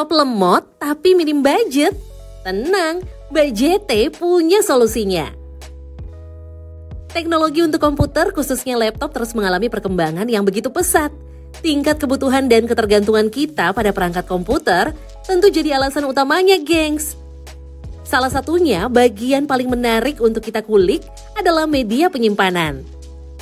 laptop lemot tapi minim budget? Tenang, Mbak JT punya solusinya. Teknologi untuk komputer khususnya laptop terus mengalami perkembangan yang begitu pesat. Tingkat kebutuhan dan ketergantungan kita pada perangkat komputer tentu jadi alasan utamanya, gengs. Salah satunya bagian paling menarik untuk kita kulik adalah media penyimpanan.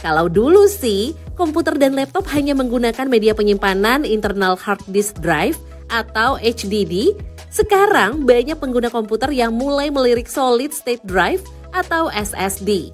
Kalau dulu sih, komputer dan laptop hanya menggunakan media penyimpanan internal hard disk drive atau HDD, sekarang banyak pengguna komputer yang mulai melirik solid state drive atau SSD.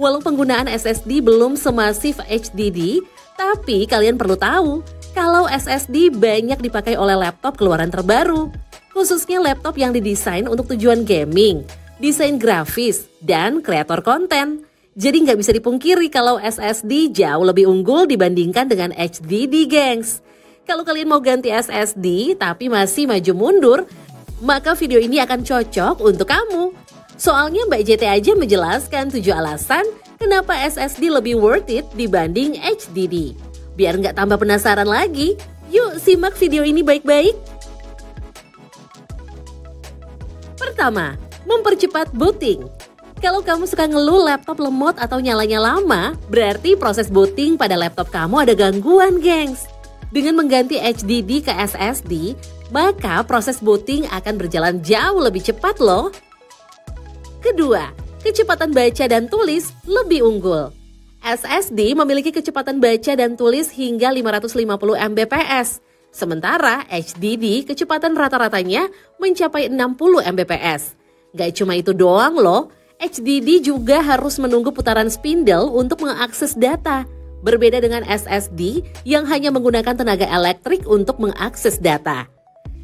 Walau penggunaan SSD belum semasif HDD, tapi kalian perlu tahu kalau SSD banyak dipakai oleh laptop keluaran terbaru, khususnya laptop yang didesain untuk tujuan gaming, desain grafis, dan kreator konten. Jadi nggak bisa dipungkiri kalau SSD jauh lebih unggul dibandingkan dengan HDD, gengs. Kalau kalian mau ganti SSD tapi masih maju mundur, maka video ini akan cocok untuk kamu. Soalnya Mbak JT aja menjelaskan 7 alasan kenapa SSD lebih worth it dibanding HDD. Biar nggak tambah penasaran lagi, yuk simak video ini baik-baik. Pertama, mempercepat booting. Kalau kamu suka ngeluh laptop lemot atau nyalanya lama, berarti proses booting pada laptop kamu ada gangguan, gengs. Dengan mengganti HDD ke SSD, maka proses booting akan berjalan jauh lebih cepat loh. Kedua, kecepatan baca dan tulis lebih unggul. SSD memiliki kecepatan baca dan tulis hingga 550 Mbps. Sementara HDD kecepatan rata-ratanya mencapai 60 Mbps. Gak cuma itu doang loh, HDD juga harus menunggu putaran spindle untuk mengakses data. Berbeda dengan SSD yang hanya menggunakan tenaga elektrik untuk mengakses data.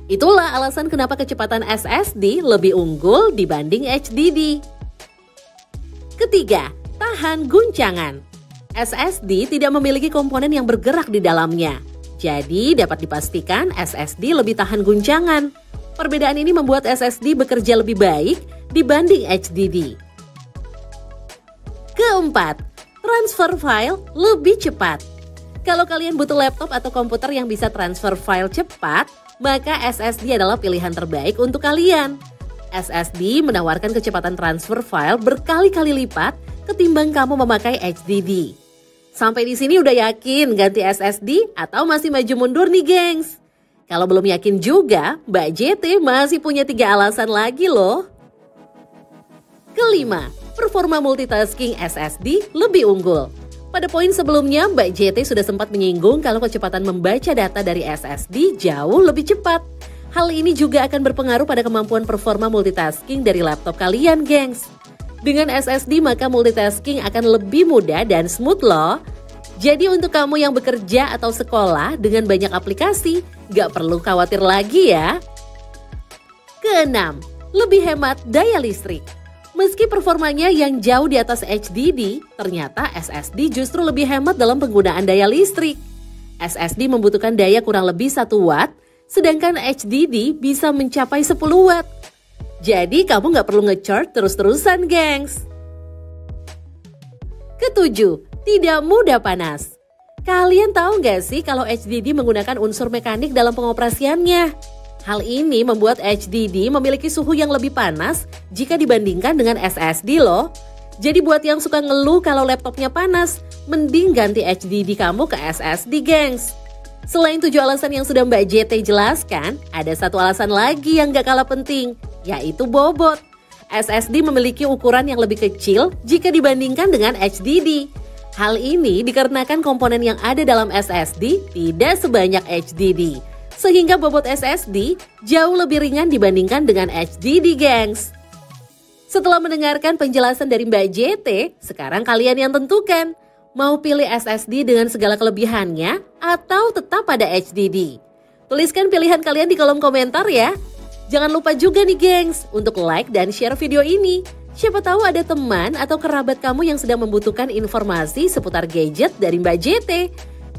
Itulah alasan kenapa kecepatan SSD lebih unggul dibanding HDD. Ketiga, tahan guncangan. SSD tidak memiliki komponen yang bergerak di dalamnya. Jadi dapat dipastikan SSD lebih tahan guncangan. Perbedaan ini membuat SSD bekerja lebih baik dibanding HDD. Keempat, transfer file lebih cepat. Kalau kalian butuh laptop atau komputer yang bisa transfer file cepat, maka SSD adalah pilihan terbaik untuk kalian. SSD menawarkan kecepatan transfer file berkali-kali lipat ketimbang kamu memakai HDD. Sampai di sini udah yakin ganti SSD atau masih maju mundur nih, gengs? Kalau belum yakin juga, Mbak JT masih punya 3 alasan lagi loh. Kelima, performa multitasking SSD lebih unggul. Pada poin sebelumnya, Mbak JT sudah sempat menyinggung kalau kecepatan membaca data dari SSD jauh lebih cepat. Hal ini juga akan berpengaruh pada kemampuan performa multitasking dari laptop kalian, gengs. Dengan SSD maka multitasking akan lebih mudah dan smooth loh. Jadi untuk kamu yang bekerja atau sekolah dengan banyak aplikasi, gak perlu khawatir lagi ya. Keenam, lebih hemat daya listrik. Meski performanya yang jauh di atas HDD, ternyata SSD justru lebih hemat dalam penggunaan daya listrik. SSD membutuhkan daya kurang lebih 1 watt, sedangkan HDD bisa mencapai 10 watt. Jadi kamu nggak perlu nge-charge terus-terusan, gengs. Ketujuh, tidak mudah panas. Kalian tahu nggak sih kalau HDD menggunakan unsur mekanik dalam pengoperasiannya? Hal ini membuat HDD memiliki suhu yang lebih panas jika dibandingkan dengan SSD loh. Jadi buat yang suka ngeluh kalau laptopnya panas, mending ganti HDD kamu ke SSD, gengs. Selain 7 alasan yang sudah Mbak JT jelaskan, ada 1 alasan lagi yang gak kalah penting, yaitu bobot. SSD memiliki ukuran yang lebih kecil jika dibandingkan dengan HDD. Hal ini dikarenakan komponen yang ada dalam SSD tidak sebanyak HDD. Sehingga bobot SSD jauh lebih ringan dibandingkan dengan HDD, gengs. Setelah mendengarkan penjelasan dari Mbak JT, sekarang kalian yang tentukan. Mau pilih SSD dengan segala kelebihannya atau tetap pada HDD? Tuliskan pilihan kalian di kolom komentar ya. Jangan lupa juga nih, gengs, untuk like dan share video ini. Siapa tahu ada teman atau kerabat kamu yang sedang membutuhkan informasi seputar gadget dari Mbak JT.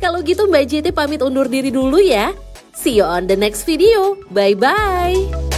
Kalau gitu Mbak JT pamit undur diri dulu ya. See you on the next video. Bye-bye.